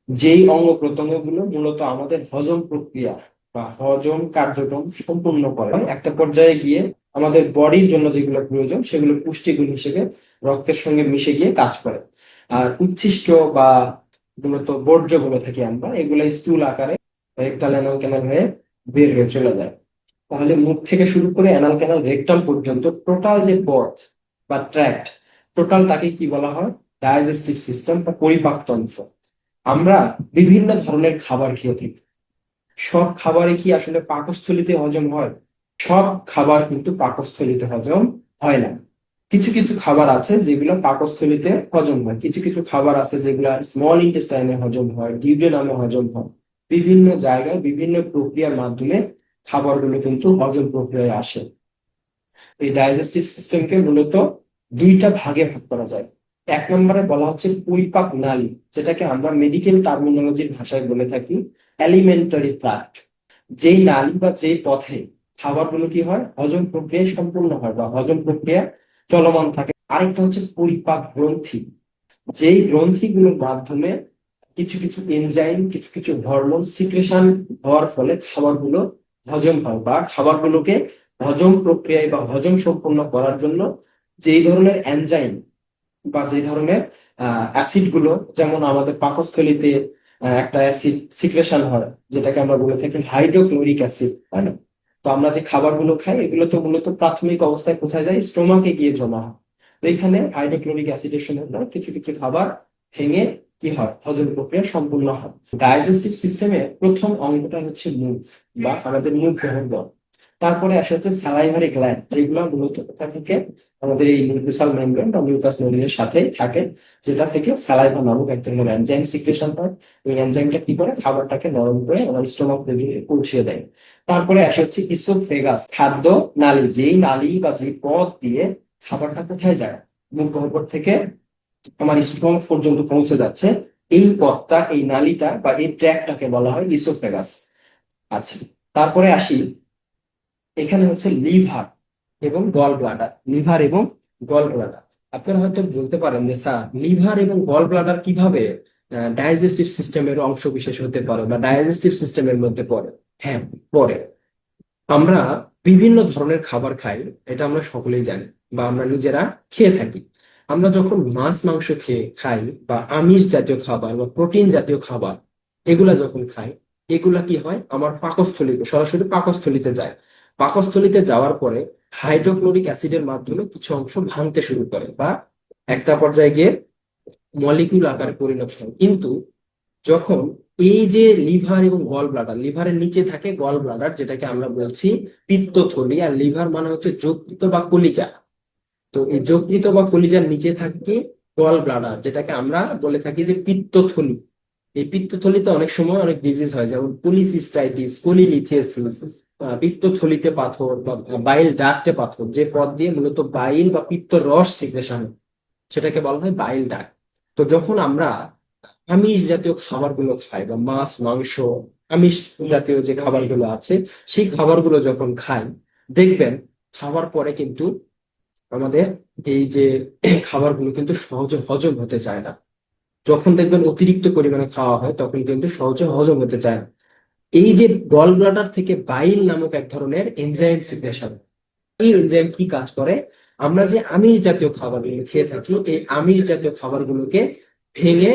যেই অঙ্গ প্রত্যঙ্গগুলো মূলত আমাদের হজম প্রক্রিয়া বা হজম কার্যক্রম সম্পূর্ণ করে, একটা পর্যায়ে গিয়ে আমাদের বডির জন্য যেগুলো প্রয়োজন সেগুলো পুষ্টিগুণ হিসেবে রক্তের সঙ্গে মিশে গিয়ে কাজ করে। আর উচ্ছিষ্ট বা মূলত বর্জ্য বলে থাকি আমরা, এগুলো স্থূল আকারে রেকটাল অ্যানাল ক্যানাল হয়ে বের হয়ে চলে যায়। তাহলে মুখ থেকে শুরু করে অ্যানাল ক্যানাল রেকটাম পর্যন্ত টোটাল যে পথ বা ট্র্যাক্ট, টোটালটাকে কি বলা হয়? ডাইজেস্টিভ সিস্টেম বা পরিপাকতন্ত্র। আমরা বিভিন্ন ধরনের খাবার খেয়ে থাকি। সব খাবারই কি আসলে পাকস্থলীতে হজম হয়? সব খাবার কিন্তু পাকস্থলীতে হজম হয় না। কিছু কিছু খাবার আছে যেগুলো পাকস্থলীতে হজম হয়, কিছু কিছু খাবার আছে যেগুলো স্মল ইন্টেস্টাইনে হজম হয়, ডিউডেনামে হজম হয়। বিভিন্ন জায়গায় বিভিন্ন প্রক্রিয়ার মাধ্যমে খাবারগুলো কিন্তু হজম প্রক্রিয়ায় আসে। এই ডাইজেস্টিভ সিস্টেমকে মূলত দুইটা ভাগে ভাগ করা যায়। এক নম্বরে বলা হচ্ছে পরিপাক নালী, যেটাকে আমরা মেডিকেল টার্মিনোলজির ভাষায় বলে থাকি অ্যালিমেন্টারি ট্র্যাক্ট। যেই নালী বা যেই পথে খাবারগুলো কি হয়, হজম প্রক্রিয়া সম্পূর্ণ হয় বা হজম প্রক্রিয়া চলমান থাকে। আরেকটা হচ্ছে পরিপাক গ্রন্থি, যেই গ্রন্থিগুলোর মাধ্যমে কিছু কিছু এনজাইম, কিছু কিছু হরমোন সিক্রেশন হওয়ার ফলে খাবারগুলো হজম হয়, বা খাবারগুলোকে হজম প্রক্রিয়ায় বা হজম সম্পন্ন করার জন্য যেই ধরনের এনজাইম বা যে ধরনের অ্যাসিড গুলো, যেমন আমাদের পাকস্থলীতে একটা অ্যাসিড সিক্রেশন হয় যেটাকে আমরা বলে থাকি হাইড্রোক্লোরিক অ্যাসিড, তাই না? তো আমরা যে খাবারগুলো খাই এগুলো তো মূলত প্রাথমিক অবস্থায় কোথায় যায়? স্টোমাকে গিয়ে জমা হয়। তো এখানে হাইড্রোক্লোরিক অ্যাসিডের সমন্বয়ে কিছু কিছু খাবার ভেঙে কি হয়, হজম প্রক্রিয়া সম্পূর্ণ হয়। ডাইজেস্টিভ সিস্টেমের প্রথম অঙ্গটা হচ্ছে মুখ বা আমাদের মুখ গহ্বর। তারপরে আসে হচ্ছে স্যালাইভারি গ্ল্যান্ড, যেগুলো মূলত কোথা থেকে? আমাদের এই মিউকাসাল মেমব্রেন বা মিউকাস মেমব্রেনের সাথে থাকে, যেটা থেকে স্যালাইভা নামক এক ধরনের এনজাইম সিক্রেশন হয়। ওই এনজাইমটা কি করে, খাবারটাকে নরম করে আমার স্টোমাক পৌঁছে দেয়। তারপরে আসে হচ্ছে ইসোফেগাস, খাদ্য নালী, যেই নালী বা যেই পথ দিয়ে খাবারটা কোথায় যায়, মুখ গহ্বর থেকে আমার স্টোমাক পর্যন্ত পৌঁছে যাচ্ছে। এই পথটা, এই নালীটা বা এই ট্র্যাকটাকে বলা হয় ইসোফেগাস। আচ্ছা, তারপরে আসি, এখানে হচ্ছে লিভার এবং গল ব্লাডার। লিভার এবং গল ব্লাডার, আপনারা হয়তো বলতে পারেন যে স্যার লিভার এবং গল ব্লাডার কিভাবে ডাইজেস্টিভ সিস্টেমের অংশ বিশেষ হতে পারে বা ডাইজেস্টিভ সিস্টেমের মধ্যে পড়ে? হ্যাঁ, পড়ে। আমরা বিভিন্ন ধরনের খাবার খাই, এটা আমরা সকলেই জানি বা আমরা নিজেরা খেয়ে থাকি। আমরা যখন মাছ মাংস খেয়ে খাই বা আমিষ জাতীয় খাবার বা প্রোটিন জাতীয় খাবার, এগুলা যখন খাই, এগুলা কি হয়, আমার পাকস্থলীতে সরাসরি পাকস্থলীতে যায়। পাকস্থলীতে যাওয়ার পরে হাইড্রোক্লোরিক অ্যাসিডের মাধ্যমে কিছু অংশ ভাঙতে শুরু করে বা একটা পর্যায়ে গিয়ে মলিকিউল আকারে পরিণত হয়। কিন্তু যখন এই যে লিভার এবং গল ব্লাডার, লিভারের নিচে থাকে গল ব্লাডার, যেটাকে আমরা বলছি পিত্তথলি, আর লিভার মানে হচ্ছে যকৃত বা কলিজা। তো এই যকৃত বা কলিজার নিচে থাকে গল ব্লাডার, যেটাকে আমরা বলে থাকি যে পিত্তথলি। এই পিত্তথলিতে অনেক সময় অনেক ডিজিজ হয়, যেমন পলিসিস্টাইটিস, কোলিলিথিয়াসিস, পিত্তথলিতে পাথর বা বাইল ডাক্টে পাথর, যে পথ দিয়ে মূলত বাইল বা পিত্ত রস সিক্রেশন হয়, সেটাকে বলা হয় বাইল ডাক্ট। তো যখন আমরা আমিষ জাতীয় খাবারগুলো খাই বা মাছ মাংস, আমিষ জাতীয় যে খাবারগুলো আছে, সেই খাবারগুলো যখন খাই, দেখবেন খাওয়ার পরে কিন্তু আমাদের এই যে খাবারগুলো কিন্তু সহজে হজম হতে চায় না। যখন দেখবেন অতিরিক্ত পরিমাণে খাওয়া হয় তখন কিন্তু সহজে হজম হতে চায় না। এই যে গল ব্লাডার থেকে বাইল নামক এক ধরনের এনজাইম সিক্রেশন, এই এনজাইম কি কাজ করে, আমরা যে আমিষ জাতীয় খাবারগুলো খেয়ে থাকি এই আমিষ জাতীয় খাবারগুলোকে ভেঙে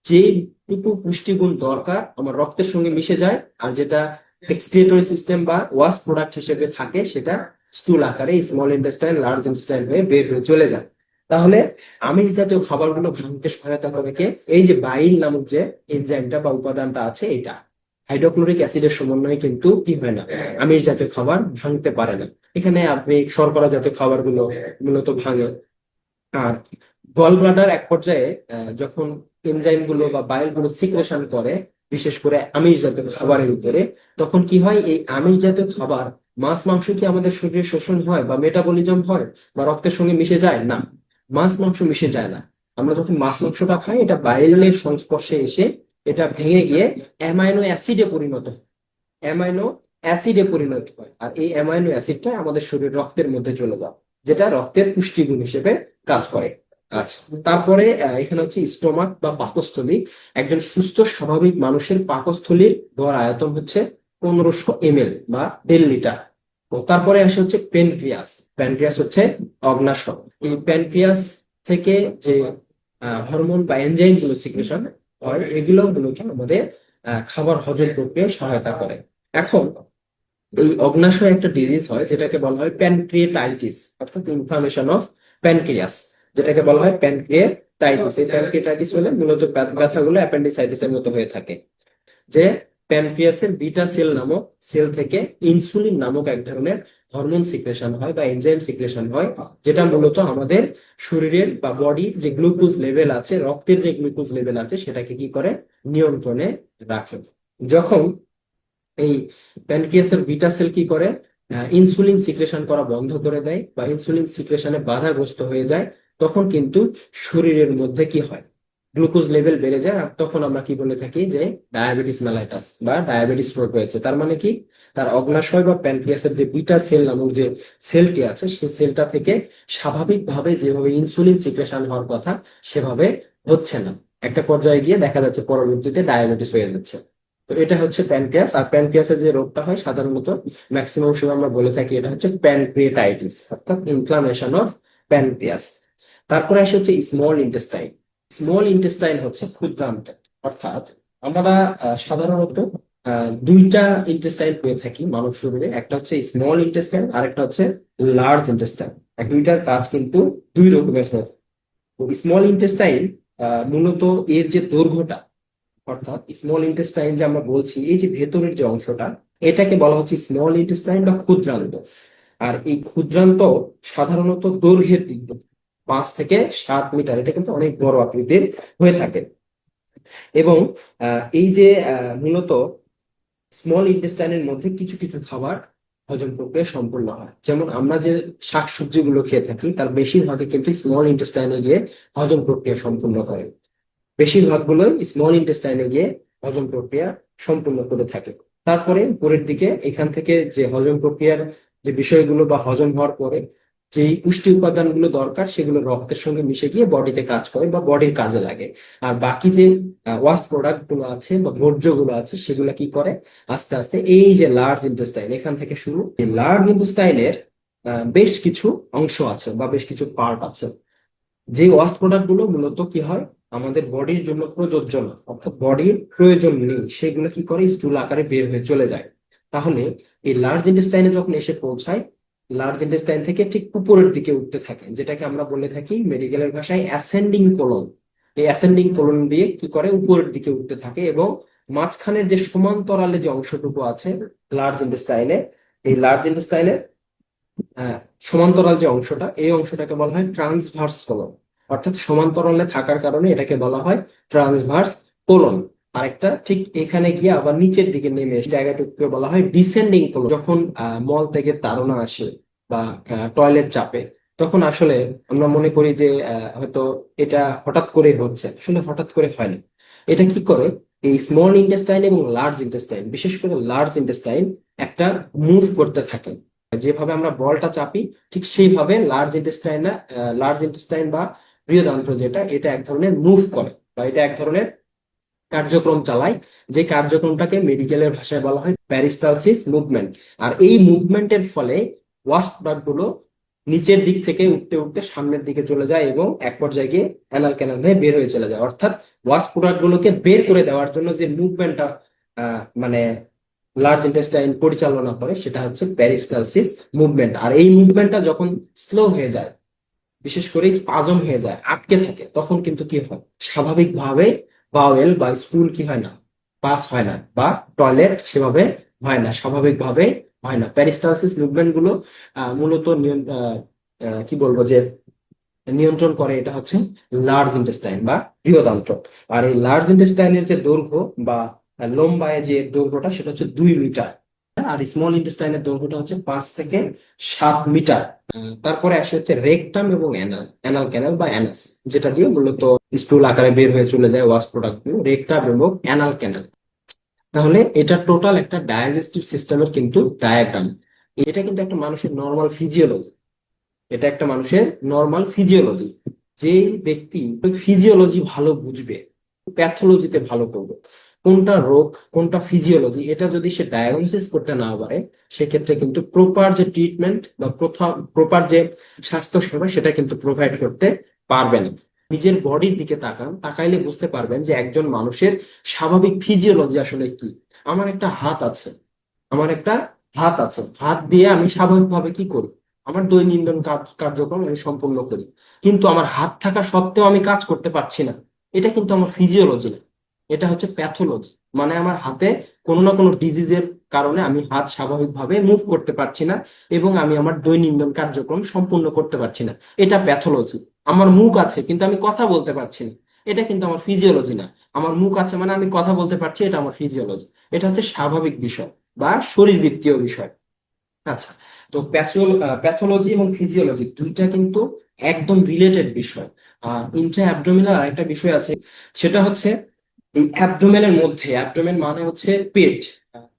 যেটুকু পুষ্টিগুণ দরকার আমার রক্তের সঙ্গে মিশে যায়, আর যেটা এক্সক্রিয়েটরি সিস্টেম বা ওয়াস্ট প্রোডাক্ট হিসেবে থাকে, সেটা স্টুল আকারে স্মল ইন্টেস্টাইন লার্জ ইন্টেস্টাইন হয়ে বের হয়ে চলে যায়। তাহলে আমিষ জাতীয় খাবারগুলো ভাঙতে সহায়তা করে কে? এই যে বাইল নামক যে এনজাইমটা বা উপাদানটা আছে, এটা হাইড্রোক্লোরিক অ্যাসিডের সমন্বয়ে কিন্তু কি হয় না, আমিষ জাতীয় খাবার ভাঙতে পারে না। এখানে আপনি শর্করা জাতীয় খাবারগুলো মূলত ভাঙে। আর গল ব্লাডার এক পর্যায়ে যখন এনজাইম গুলো বা বাইল গুলো সিক্রেশন করে, বিশেষ করে আমিষ জাতীয় খাবারের উপরে, তখন কি হয়, এই আমিষ জাতীয় খাবার, মাছ মাংস কি আমাদের শরীরে শোষণ হয় বা মেটাবলিজম হয় বা রক্তের সঙ্গে মিশে যায়? না, মাছ মাংস মিশে যায় না। আমরা যখন মাছ মাংসটা খাই, এটা বাইলের সংস্পর্শে এসে এটা ভেঙে গিয়ে অ্যামাইনো অ্যাসিডে পরিণত হয়। অ্যামাইনো অ্যাসিডে পরিণত হয়, আর এই অ্যামাইনো অ্যাসিডটা আমাদের শরীর রক্তের মধ্যে চলে যায়, যেটা রক্তের পুষ্টিগুণ হিসেবে কাজ করে। আচ্ছা, তারপরে এখানে হচ্ছে স্টোমাক বা পাকস্থলী। একজন সুস্থ স্বাভাবিক মানুষের পাকস্থলীর গড় আয়তন হচ্ছে 1500 ml বা 1.5 লিটার। তো তারপরে আসে হচ্ছে প্যানক্রিয়াস। প্যানক্রিয়াস হচ্ছে অগ্ন্যাশয়। এই প্যানক্রিয়াস থেকে যে হরমোন বা এনজাইম গুলো সিক্রেশন হয়, এগুলো মূলত আমাদের খাবার হজম প্রক্রিয়ায় সহায়তা করে। এখন এই অগ্ন্যাশয় একটা ডিজিজ হয় যেটাকে বলা হয় প্যানক্রিয়েটাইটিস, অর্থাৎ ইনফ্লামেশন অফ প্যানক্রিয়াস, যেটাকে বলা হয় প্যানক্রিয়েটাইটিস। এই প্যানক্রিয়েটাইটিস হলে মূলত ব্যথাগুলো অ্যাপেন্ডিসাইটিসের মতো হয়ে থাকে। যে প্যানক্রিয়াসের বিটা সেল নামক সেল থেকে ইনসুলিন নামক এক ধরনের হরমোন সিক্রেশন হয় বা এনজাইম সিক্রেশন হয়, যেটা মূলত আমাদের শরীরের বা বডির যে গ্লুকোজ লেভেল আছে, রক্তের যে গ্লুকোজ লেভেল আছে, সেটাকে কি করে নিয়ন্ত্রণে রাখে। যখন এই প্যানক্রিয়াসের বিটা সেল কি করে, ইনসুলিন সিক্রেশন করা বন্ধ করে দেয় বা ইনসুলিন সিক্রেশনে বাধাগ্রস্ত হয়ে যায়, তখন কিন্তু শরীরের মধ্যে কি হয়, গ্লুকোজ লেভেল বেড়ে যায়। আর তখন আমরা কি বলে থাকি যে ডায়াবেটিস মেলাইটাস বা ডায়াবেটিস রোগ হয়েছে। তার মানে কি, তার অগ্ন্যাশয় বা প্যানক্রিয়াসের যে বিটা সেল নামক যে সেলটি আছে, সেই সেলটা থেকে স্বাভাবিকভাবে যেভাবে ইনসুলিন সিক্রেশন হওয়ার কথা সেভাবে হচ্ছে না। একটা পর্যায়ে গিয়ে দেখা যাচ্ছে পরবর্তীতে ডায়াবেটিস হয়ে যাচ্ছে। তো এটা হচ্ছে প্যানক্রিয়াস। আর প্যানক্রিয়াসের যে রোগটা হয় সাধারণত ম্যাক্সিমাম সময় আমরা বলে থাকি এটা হচ্ছে প্যানক্রিয়েটাইটিস, অর্থাৎ ইনফ্লামেশন অফ প্যানক্রিয়াস। তারপরে আসে হচ্ছে স্মল ইন্টেস্টাইন। স্মল ইন্টেস্টাইন হচ্ছে ক্ষুদ্রান্ত। অর্থাৎ আমরা সাধারণত দুইটা ইন্টেস্টাইন পেয়ে থাকি মানব শরীরে, একটা হচ্ছে স্মল ইন্টেস্টাইন আর একটা হচ্ছে লার্জ ইন্টেস্টাইন। দুইটার কাজ কিন্তু দুই রকমের হয়। স্মল ইন্টেস্টাইন মূলত এর যে দৈর্ঘ্যটা, অর্থাৎ স্মল ইন্টেস্টাইন যে আমরা বলছি, এই যে ভেতরের যে অংশটা, এটাকে বলা হচ্ছে স্মল ইন্টেস্টাইন বা ক্ষুদ্রান্ত। আর এই ক্ষুদ্রান্ত সাধারণত দৈর্ঘ্যের দিক দিয়ে 5 থেকে 7 মিটার, এটা কিন্তু অনেক বড় আকৃতির হয়ে থাকে। এবং এই যে মূলত স্মল ইন্টেস্টাইনের মধ্যে কিছু কিছু খাবার হজম প্রক্রিয়া সম্পূর্ণ হয়। যেমন আমরা যে শাকসবজি গুলো খেয়ে থাকি, তার বেশিরভাগই কিন্তু স্মল ইন্টেস্টাইনে গিয়ে হজম প্রক্রিয়া সম্পূর্ণ করে। বেশিরভাগ গুলোই স্মল ইন্টেস্টাইনে গিয়ে হজম প্রক্রিয়া সম্পূর্ণ করে থাকে। তারপরে উপরের দিকে এখান থেকে যে হজম প্রক্রিয়ার যে বিষয়গুলো বা হজম হওয়ার পরে যে পুষ্টি উপাদানগুলো দরকার, সেগুলো রক্তের সঙ্গে মিশে গিয়ে বডিতে কাজ করে বা বডির কাজে লাগে। আর বাকি যে ওয়াস্ট প্রোডাক্ট গুলো আছে বা বর্জ্যগুলো আছে, সেগুলো কি করে, আস্তে আস্তে এই যে লার্জ ইন্টেস্টাইন, এখান থেকে শুরু, এই লার্জ ইন্টেস্টাইনের বেশ কিছু অংশ আছে বা বেশ কিছু পার্ট আছে। যে ওয়াস্ট প্রোডাক্ট গুলো মূলত কি হয়, আমাদের বডির জন্য প্রযোজ্য না, অর্থাৎ বডির প্রয়োজন নেই, সেগুলো কি করে স্টুল আকারে বের হয়ে চলে যায়। তাহলে এই লার্জ ইন্টেস্টাইনে যখন এসে পৌঁছায়, লার্জ ইন্টেস্টাইন থেকে ঠিক উপরের দিকে উঠতে থাকে, যেটাকে আমরা বলে থাকি মেডিকেলের ভাষায় অ্যাসেন্ডিং কোলন। এই অ্যাসেন্ডিং কোলন দিয়ে কি করে উপরের দিকে উঠতে থাকে, এবং মাঝখানের যে সমান্তরালে যে অংশটুকু আছে লার্জ ইন্টেস্টাইনে, এই লার্জ ইন্টেস্টাইনে সমান্তরাল যে অংশটা, এই অংশটাকে বলা হয় ট্রান্সভার্স কোলন। অর্থাৎ সমান্তরালে থাকার কারণে এটাকে বলা হয় ট্রান্সভার্স কোলন। আরেকটা ঠিক এখানে গিয়ে আবার নিচের দিকে নেমে এসে জায়গাটুকুকে বলা হয় ডিসেন্ডিং কোলন। যখন মল থেকে তাড়না আসে বা টয়লেট চাপে, তখন আসলে আমরা মনে করি যে হয়তো এটা হঠাৎ করে হচ্ছে, আসলে হঠাৎ করে হয় না। এটা কি করে, এই স্মল ইন্টেস্টাইন এবং লার্জ ইন্টেস্টাইন, বিশেষ করে লার্জ ইন্টেস্টাইন একটা মুভ করতে থাকে। যেভাবে আমরা বলটা চাপি, ঠিক সেইভাবে লার্জ ইন্টেস্টাইন বা বৃহদান্ত্র যেটা, এটা এক ধরনের মুভ করে বা এটা এক ধরনের কার্যক্রম চালায়। যে কার্যক্রমটাকে মেডিকেলের ভাষায় বলা হয় প্যারিস্টালসিস মুভমেন্ট। আর এই মুভমেন্টের ফলে ওয়াস্ট প্রোডাক্ট গুলো নিচের দিক থেকে উঠতে উঠতে সামনের দিকে চলে যায় এবং এক পর্যায়ে গিয়ে অ্যানাল ক্যানাল হয়ে বের হয়ে চলে যায়। অর্থাৎ ওয়াস্ট প্রোডাক্ট গুলোকে বের করে দেওয়ার জন্য যে মুভমেন্টটা মানে লার্জ ইন্টেস্টাইন পরিচালনা করে, সেটা হচ্ছে প্যারিস্টালসিস মুভমেন্ট। আর এই মুভমেন্টটা যখন স্লো হয়ে যায়, বিশেষ করে স্পাজম হয়ে যায়, আটকে থাকে, তখন কিন্তু কি হয়, স্বাভাবিকভাবে বাওয়েল বা স্টুল কি হয় না, পাস হয় না, বা টয়লেট সেভাবে হয় না, স্বাভাবিকভাবে হয় না। প্যারিস্টালসিস মুভমেন্ট গুলো মূলত কি বলবো যে নিয়ন্ত্রণ করে, এটা হচ্ছে লার্জ ইন্টেস্টাইন বা বৃহদান্ত্র। আর এই লার্জ ইন্টেস্টাইনের যে দৈর্ঘ্য বা লম্বায় যে দৈর্ঘ্যটা, সেটা হচ্ছে 2 মিটার। আর স্মল ইন্টেস্টাইনের দৈর্ঘ্যটা হচ্ছে 5 থেকে 7 মিটার। তারপরে আসে হচ্ছে রেকটাম এবং অ্যানাল অ্যানাল ক্যানাল বা অ্যানাস, যেটা দিয়ে মূলত স্টুল আকারে বের হয়ে চলে যায় ওয়াশ প্রোডাক্ট গুলো, রেকটাম এবং অ্যানাল ক্যানাল। তাহলে এটা টোটাল একটা ডাইজেস্টিভ সিস্টেমের কিন্তু ডায়াগ্রাম। এটা কিন্তু একটা মানুষের নর্মাল ফিজিওলজি, এটা একটা মানুষের নর্মাল ফিজিওলজি। যে ব্যক্তি ফিজিওলজি ভালো বুঝবে, প্যাথোলজিতে ভালো করবে, কোনটা রোগ কোনটা ফিজিওলজি এটা যদি সে ডায়াগনোসিস করতে না পারে, সেক্ষেত্রে কিন্তু প্রপার যে ট্রিটমেন্ট বা প্রপার যে স্বাস্থ্য সেবা সেটা কিন্তু প্রোভাইড করতে পারবে না। নিজের বডির দিকে তাকান, তাকাইলে বুঝতে পারবেন যে একজন মানুষের স্বাভাবিক ফিজিওলজি আসলে কি। আমার একটা হাত আছে, আমার একটা হাত আছে, হাত দিয়ে আমি স্বাভাবিকভাবে কি করি, আমার দৈনন্দিন কার্যক্রম আমি সম্পূর্ণ করি। কিন্তু আমার হাত থাকা সত্ত্বেও আমি কাজ করতে পারছি না, এটা কিন্তু আমার ফিজিওলজি না, এটা হচ্ছে প্যাথোলজি। মানে আমার হাতে কোনো না কোনো ডিজিজের কারণে আমি হাত স্বাভাবিকভাবে মুভ করতে পারছি না এবং আমি আমার দৈনন্দিন কার্যক্রম সম্পূর্ণ করতে পারছি না, এটা প্যাথোলজি। আমার মুখ আছে কিন্তু আমি কথা বলতে পারছি না, এটা কিন্তু আমার ফিজিওলজি না। আমার মুখ আছে মানে আমি কথা বলতে পারছি, এটা আমার ফিজিওলজি। এটা হচ্ছে স্বাভাবিক বিষয় বা শরীরবৃত্তীয় বিষয়। আচ্ছা, তো প্যাথোলজি এবং ফিজিওলজি দুইটা কিন্তু একদম রিলেটেড বিষয়। আর ইন্ট্রা অ্যাবডোমিনাল আরেকটা বিষয় আছে, সেটা হচ্ছে এই অ্যাবডোমেনের মধ্যে, অ্যাবডোমেন মানে হচ্ছে পেট।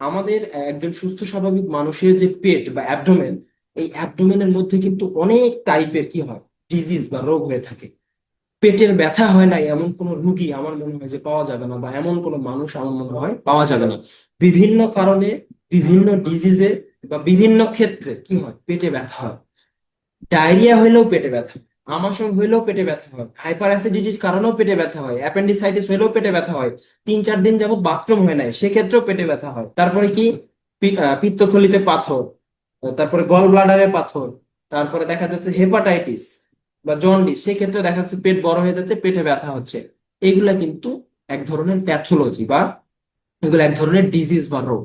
আমাদের একজন সুস্থ স্বাভাবিক মানুষের যে পেট বা অ্যাবডোমেন, এই অ্যাবডোমেনের মধ্যে কিন্তু অনেক টাইপের কি হয়, ডিজিজ বা রোগ হয়ে থাকে। পেটের ব্যথা হয় না এমন কোনো রুগী আমার মনে হয় যে পাওয়া যাবে না, বা এমন কোনো মানুষ আমার মনে হয় পাওয়া যাবে না। বিভিন্ন কারণে, বিভিন্ন ডিজিজে বা বিভিন্ন ক্ষেত্রে কি হয়, পেটে ব্যথা হয়। ডায়রিয়া হইলেও পেটে ব্যথা হয়, আমাশয় হইলেও পেটে ব্যথা হয়, হাইপার অ্যাসিডিটির কারণেও পেটে ব্যথা হয়, অ্যাপেন্ডিসাইটিস হইলেও পেটে ব্যথা হয়, 3-4 দিন যাবত বাথরুম হয় নাই সেক্ষেত্রেও পেটে ব্যথা হয়। তারপরে কি, পিত্তথলিতে পাথর, তারপরে গল ব্লাডারে পাথর, তারপরে দেখা যাচ্ছে হেপাটাইটিস বা জন্ডিস, সেক্ষেত্রে দেখা যাচ্ছে পেট বড় হয়ে যাচ্ছে, পেটে ব্যথা হচ্ছে। এগুলা কিন্তু এক ধরনের প্যাথোলজি বা এগুলো এক ধরনের ডিজিজ বা রোগ।